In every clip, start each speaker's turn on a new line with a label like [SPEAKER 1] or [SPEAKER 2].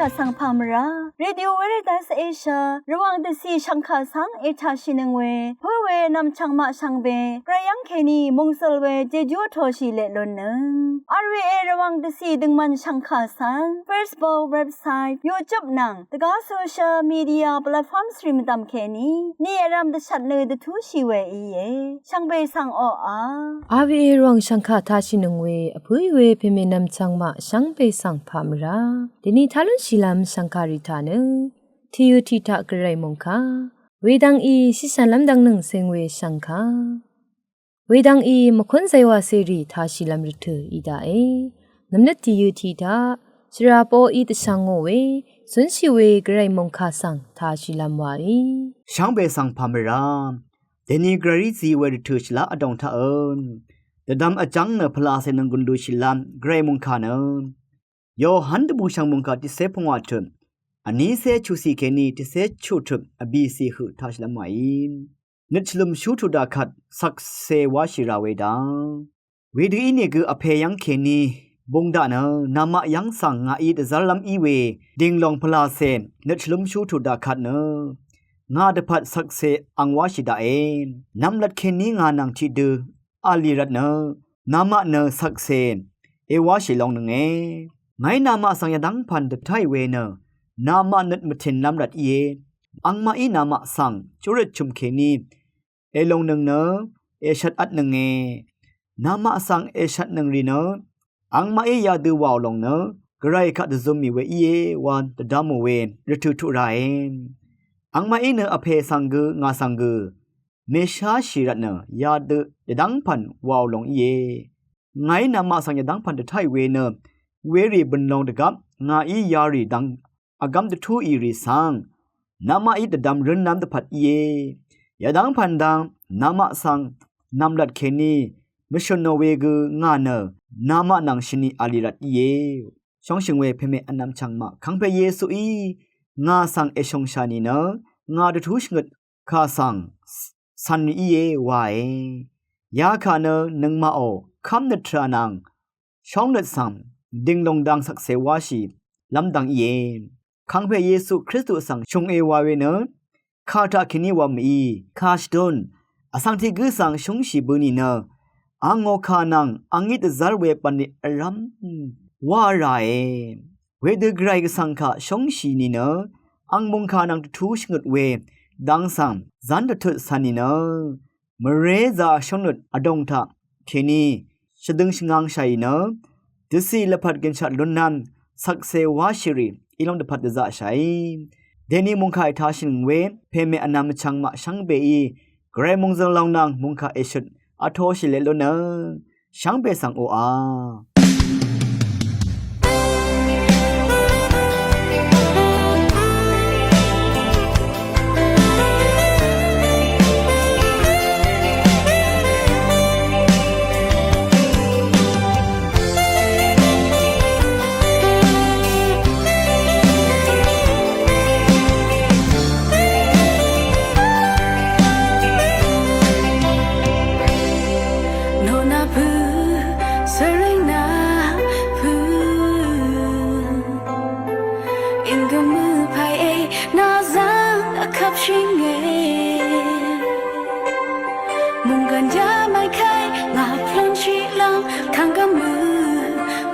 [SPEAKER 1] กะสังพามราเรดิโอเวเรตัสเอเชียระวังเดซีชังคาสังเอชาชินึงเวเพื่อเวนำชังมาชังเบกระยังเคนีมงสลเวเจจูโทชิเลลนนึงอาร์วีเอระวังเดซีดึงมันชังคาสัง Facebook เว็บไซต์ YouTube นังตะกาโซเชียลมีเดียแพลตฟอร์มสตรีมตามเคนีนี่รำเดชัดเลยเดทูชีเวอีเยชังเบสังออา
[SPEAKER 2] ร์วีเอรวงชังคาทาชินึงเวอพุยเวเพเมนำชังมาชังเบสังพามราเดนีทาลุชิลามสังคาริธานึทียูทีทะกระไรมงคาเวดังอีสิสันลำดังหนึ่งเซงเวสังคาเวดังอีมคุนไซวาเซรีทาชิลามริเทอีดาเอน้ำเนทียูทีทะชราโปอีตสังโงเวสุนชิเวกระไรมงคาสังทาชิลามวาอี
[SPEAKER 3] ช่างเบสังพามราเดนีกรีซีเวริเทชลาอดองทาเอินเดดำอจังเนพลาเซนังกุนดูชิลามกระไรมงคาเนโยฮันดบูชังมงคาที่เซพงวาเถมอันนี้เซชูซีเคนีที่เซชูเถมอบีซีหืทาชลามอินนึกชลุมชูทุดาขัดสักเซวาชิราเวดาเวดีอินี่คืออเพยังเคนีบงดาเนนามายังสั่งงาอีดซาลัมอีเวดิงลองพลาเซนนึกชลุมชูทุดาขัดเนงาเดพัดสักเซอังวาชิดาเอนนำลัดเคนีงานังที่ดืออาลีรัตเนนามาเนสักเซนเอวาชิลองนึงเอไงนามาสังยดังพันเดไทเวเนนามานึดมทินลำรัดเยอังมาอีนามาสังจุรชุมเคนีเอลงนึงเนเอชัดอัดนึงเอนามาสังเอชัดนึงรีเนอังมาอียาดูวาวลงเนกระไรคัดซุมมีเวเยวันตะดามเวนรทุทุไรอังมาอีเนอเพสังกืงาสังกืเมชาชิรัตเนยาดูเดดังพันวาวลงเยไงนามาสังยดังพันเดไทเวเนเวรีบันลงเดกับงาอียารีดังอากำเดทูอีรีสังนามาอีเดดำรุนน้ำเดพัดเยยาดังพันดังนามาสังนำลัดเคนีมิชโนเวกืงาเนนามานังชินีอาลีรัดเยช่องชิงเวเพเมอันนำชังมาขังเพเยสุอีงาสังเอชงชานีเนงาเดทูชงดคาสังสันนีเยวายยาคาเนนึงมาโอคำนึทรานังช่องนึดสังดิงลงดังสักเสวาชีลำดังเยขังเพเยซูคริสต์สังชงเอวาเวเนคาตาคินีวามีคาชดนอสังที่กุสังชงชีบุนีเนอังโงคานังอังอิตซาร์เวปันนิรัมวาไรเวดกรายกสังคาชงชีนีเนอังมงคานังทูชงดเวดังสังจันททุสันนีเนมเรซาชงดอดงทาเคนีชดึงชงังชัยเนดิสีละพัดกันชัดลุนนันสักเซวาชิรีอีลองเดพัดจะชัยเดนีมงคาอิทาชิงเวเพเมอนามชังมาชังเบอีเกรมงจังลองนางมงคาเอชุดอาโทชิเลโลเนชังเบสังโออา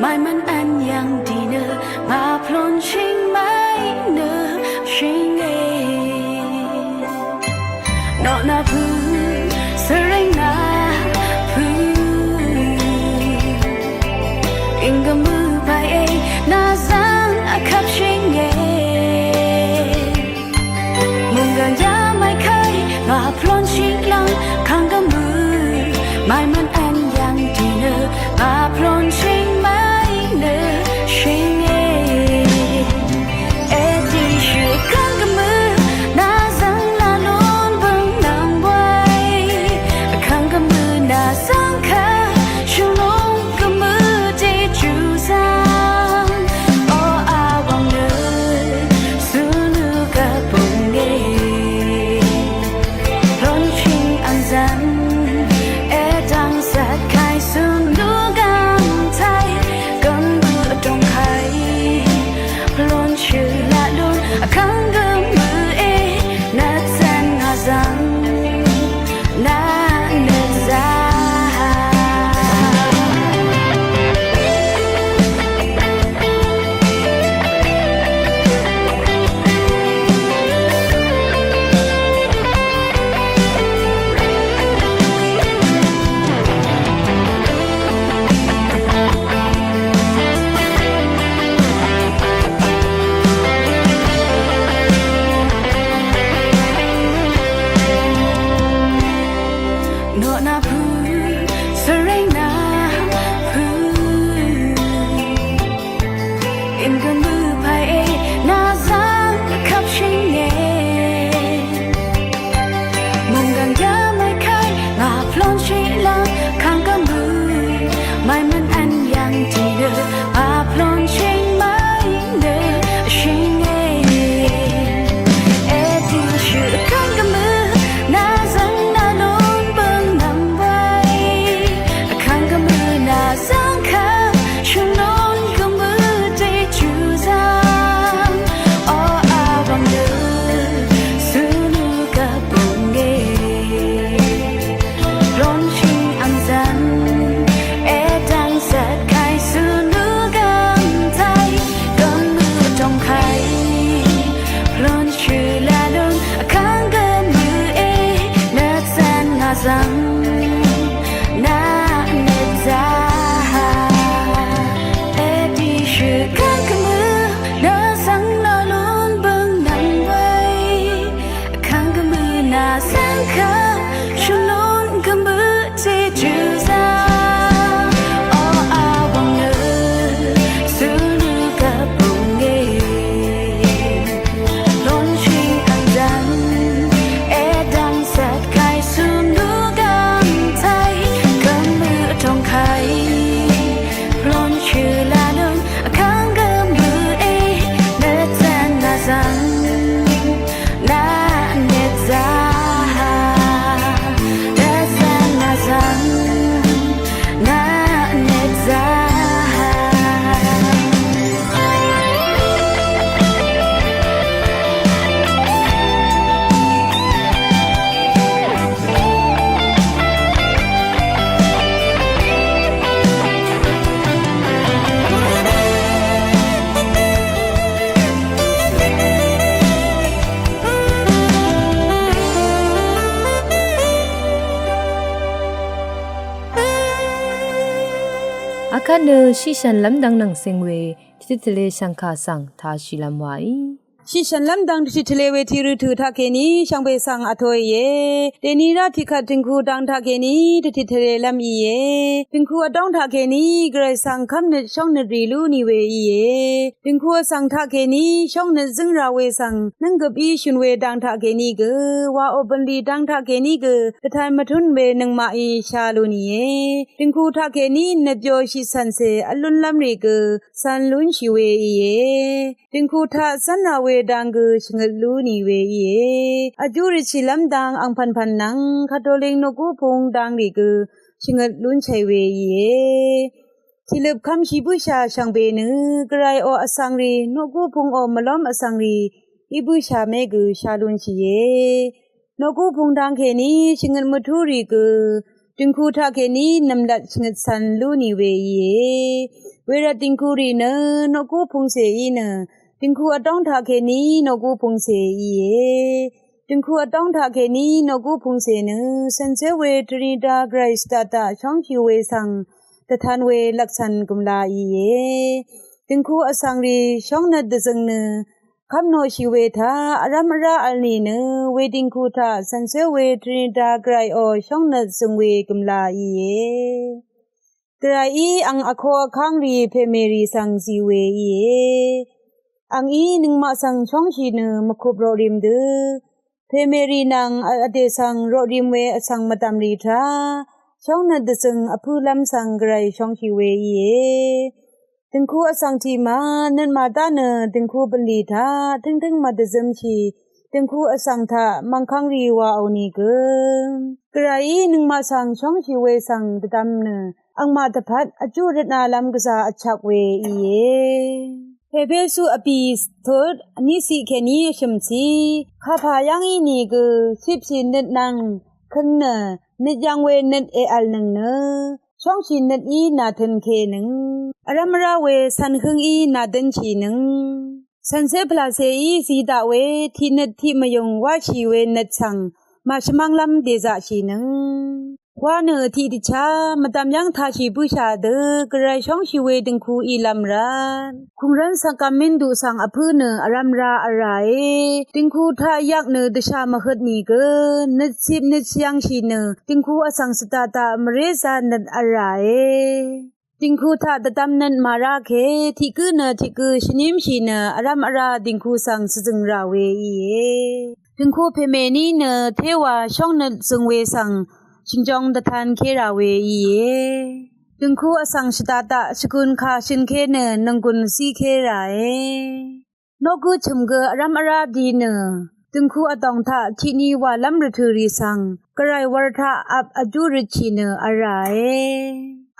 [SPEAKER 4] ไม่มันอันยังดีเนอมาพลนชิงไม่เนอชิงเอนอนาพูสริงนาพูอิงกมือไปเอนาซังอาคับชิงเอมุงกันยาไม่เคยมาพลนชิงลังข้างกมือไม่มันอันยังดีเนอมาพลนชิง
[SPEAKER 2] နရှိရှန်လမ်ဒန်းနန်းစင်ဝေတိတလေရှန်ခါဆန်သာရှိလမ်ဝိုင်
[SPEAKER 5] ရှိရှန်လမ်ဒန်းတိတလေဝေတီရထူထခေနီရှောင်းပေဆန်အထွေယေတေနီရာတိခတ်တင်ခုတန်းထခေနီတိတလေလမ်ဤယေတင်ခုအတောင်းထခေနီဂရေဆန်ခမ်နေရှောင်းနေရီလူနီဝေဤယေတင်ခုဆန်ထခေနီရှောင်းနေဇင်ရာဝေဆန်နင္ကပီရှင်ဝေတန်းထခေနီကဝါအိုပန်လီတန်းထခေနီကတထိုင်မထွန်းမေနင္မာဤရှာလူနီယေတင်ခုထခေနီနပြောရှိဆန်စေအလွန်လမ်ရီကဆန်လွန်းရှိဝေဤယေတင်ခုထဆန်ရာဝေဒางกชงลูนีเวเยอจุริชิลัมดังอังพันพันนังคาโตลิงนกูพงดังดิกชงลุนชัยเวเยทิลบคำชีบุชาชังเบนกรายออสังรีนกูพงอมล้อมอสังรีอิบุชาเมกชาลุนชีเยนกูพงดังเคนีชงมทุริกติงคูทาเคนีนำดัดชงสันลูนีเวเยเวรติงคูรีนนกูพงเสอีนတင်ခုအတောင်းထားခဲ့နီနော်ကိုဖုန်စေဤတင်ခုအတောင်းထားခဲ့နီနော်ကိုဖုန်စေနစန်စေဝေတရီတာဂရိစတာတာချောင်းဖြူဝေဆန်တထန်ဝေလက်ဆန်ကုမလာဤတင်ခုအဆောင်ရီရှောင်းနတ်ဒဇငနခမ်နိုရှိဝေသာအရမရာအလနီနဝေတင်ခုသာစန်စေဝေတရီတာဂရိအောရှောင်းနတ်ဇငဝေကုမလာဤတရာဤအန်အခောခန်းရီဖေမေရီဆန်စီဝေဤang nung masang chong shi ne makhup rodim de phemeri nang ade sang rodim we asang matam ri tha chong na de sang aphulam sang grai chong shi we ye tinku asang thi ma nan ma ta ne tinku bali tha ting ting ma de zam chi tinku asang tha mangkhang ri wa oni ge grai nung masang chong shi we sang de dam ne ang ma ta phat aju ratna lam gasa achak we yeเฮเบสุอปีสทดอันนี้สิแค่นี้ชมสีข้าพายังอีนี่ก็14นิดนังขึ้นเนนิดยังเวนิดเออัลนึงเนช่องชีนิดอีนาทันเคนึงอรามราเวสันคึงอีนาดันชีนึงสันเซพลาเซอีสีดาเวที่นิดที่มยงว่าชีเวนิดสังมาชมังลำเดซาชีนึงว่าเนอที่ดิชามาตามยังทาชีผู้ชาเดกระไรช่องชีเวดึงคูอีลำรานคุงรันสังกามินดูสังอภืเนออารามราอะไรดึงคูทายักเนอดชามหดนีเกนึดสิบนึดยังชีเนอดึงคูอสังสตาตามเรซานัดอะไรดึงคูทาตะตำนันมาราเคที่กือเนอที่กือชนิมชีเนออารามราดึงคูสังสจึงราเวอีดึงคูเพเมนีเนอเทวาช่องนัดจึงเวสังชิงจองตะทานเคราเวอีดึงคู่อสังชตาตะสกุลคาชินเคเนนังกุนซีเคราโนกุชมเกอรัมอาราดีเนดึงคู่อตองทะที่นีว่าลัมรถือรีสังกระไรวรทะอับอจุริชีเนอะไร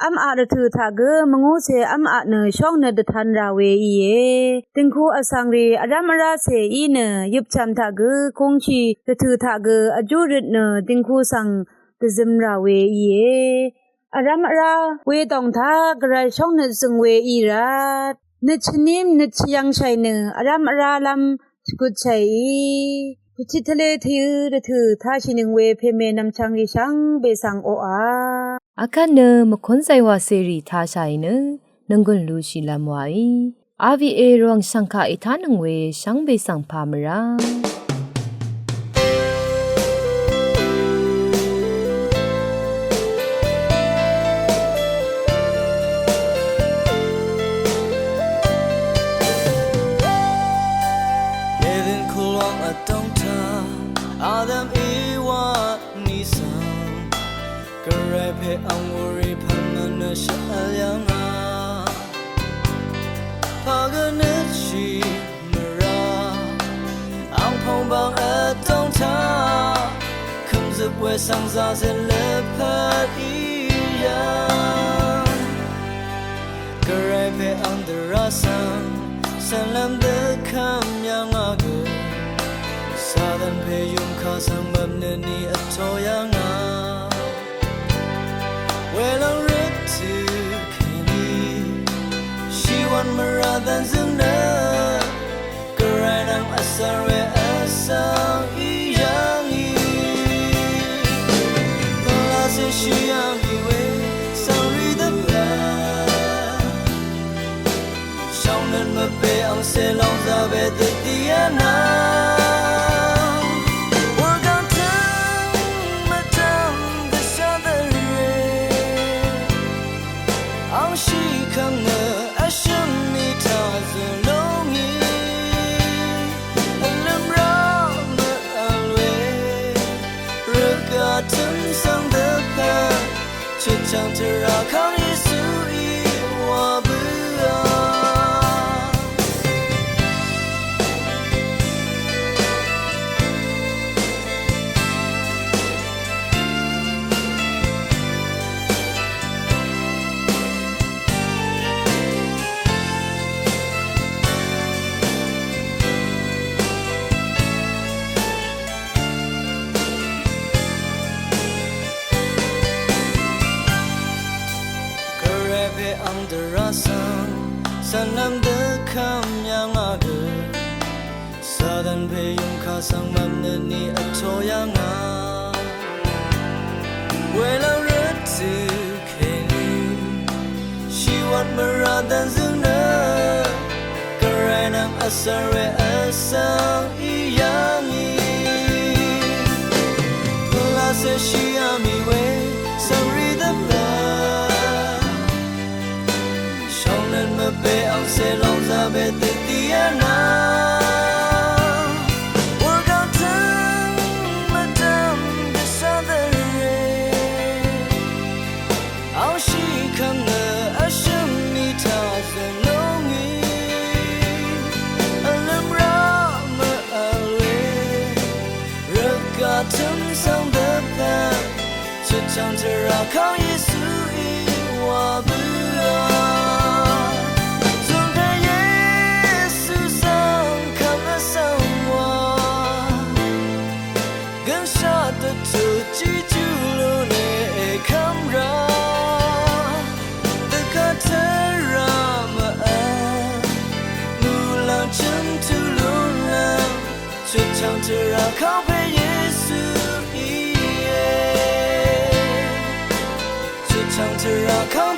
[SPEAKER 5] อัมอาดถือทะเกมงูเสอัมอาเนช่องเนดทันราเวอีดึงคู่อสังรีอรัมอาราเสอีเนยุบจำทะเกคงชีดถือทะเกอจุริเนดึงคู่สังตะซึมราเวอีอารามราเวตองทากระช่องนึดซึงเวอีรานึดชนิมนึดยังชัยเนอารามราลำสกุดชัยพิจิทะเลทือดะถือท่าชินึงเวเพเมนำชังริชังเบสังโออา
[SPEAKER 2] อาคันเนมขนไซวาเสรีท่าชัยเนนังกุนลูชิลามไว RVA รองสังฆาอิทานังเวชังเบสังพามรา
[SPEAKER 6] ang worry pamana shayanga paganachi mara ang phombang atong tha comes up where songs are leopard iya grape on the rasan salam the kam yanga go sadan pe yum kha sam babne ni atoyanga well I'm ripped to Kenny she want me rather than Zuna Granam Asare Asang Iyangi the last is she young way sorry the blood 唱着绕靠耶稣以我不要。山南的看样啊个，撒旦被用卡上满的你啊抽样啊，为了日子给你，希望没让单身的，个人能啊三月啊上一样一，不拉塞西亚米为上日的了。被昂塞浪在被的迪亚娜，我刚曾没当的傻的人，好喜看了阿什米他在浓郁，阿冷拉么阿雷，热嘎腾上的伴，只唱着绕靠耶稣以我不要。记住了你看ra的卡特拉玛安，木兰尘土流浪，却唱着绕靠陪耶稣一夜，却唱着绕靠。